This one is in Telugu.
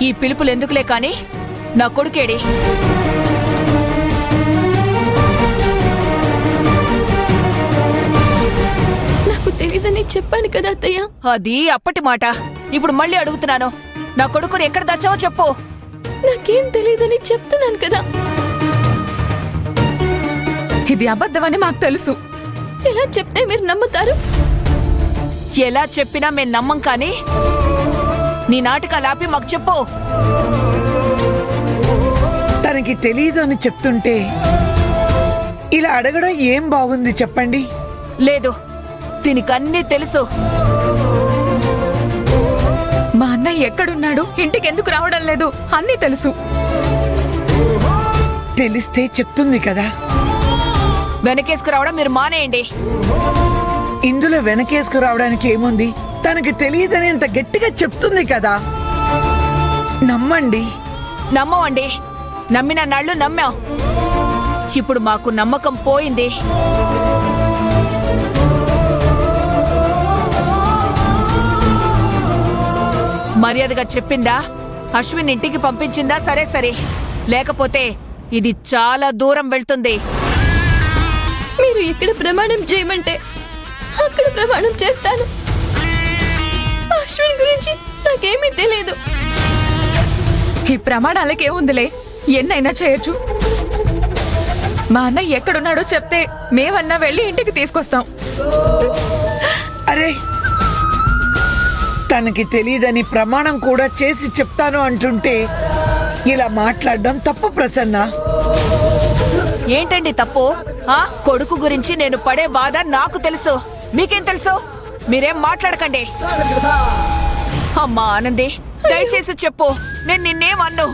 ఈ పిలుపులు ఎందుకులే కాని నా కొడుకేడి? నాకు తెలీదని చెప్పాను కదా అత్తయ్య. అది అప్పటి మాట. ఇప్పుడు మళ్ళీ అడుగుతున్నాను, నా కొడుకుని ఎక్కడ దాచావో చెప్పు. నాకేం తెలీదని చెప్తున్నాను కదా. ఇది అబద్ధమని మాకు తెలుసు. ఎలా చెప్తే మీరు నమ్ముతారు? ఎలా చెప్పినా మేం నమ్మం, కానీ నీ నాటకాలు ఆపి మాకు చెప్పు. తనకి తెలీదు అని చెప్తుంటే ఇలా అడగడం ఏం బాగుంది చెప్పండి? లేదు, దీనికన్నీ తెలుసు. మా అన్నయ్య ఎక్కడున్నాడు, ఇంటికి ఎందుకు రావడం లేదు అన్నీ తెలుసు. తెలిస్తే చెప్తుంది కదా. వెనకేసుకు రావడం మీరు మానేయండి. ఇందులో వెనకేసుకు రావడానికి ఏముంది? తనకి తెలియదని ఇంత గట్టిగా చెప్తుంది కదా, నమ్మండి. నమ్మవండి. నమ్మిన నాళ్ళు నమ్మాం. ఇప్పుడు మాకు నమ్మకం పోయింది. మర్యాదగా చెప్పిందా? అశ్విన్ ఇంటికి పంపించిందా? సరే సరే, లేకపోతే ఇది చాలా దూరం వెళ్తుంది. మీరు ఎక్కడ ప్రమాణం చేయమంటే అక్కడ ప్రమాణం చేస్తాను. అశ్విన్ గురించి నాకేమీ తెలియదు. ఈ ప్రమాణాలకేముందిలే, ఎన్నైనా చేయొచ్చు. మా అన్నయ్య ఎక్కడున్నాడో చెప్తే మేమన్నా వెళ్ళి ఇంటికి తీసుకొస్తాం. అరే, తనకి తెలియదని ప్రమాణం కూడా చేసి చెప్తాను అంటుంటే ఇలా మాట్లాడడం తప్పు ప్రసన్న. ఏంటండి తప్పు? కొడుకు గురించి నేను పడే బాధ నాకు తెలుసు. మీకేం తెలుసు? మీరేం మాట్లాడకండి. అమ్మా ఆనంది, దయచేసి చెప్పు, నేను నిన్నేమన్ను.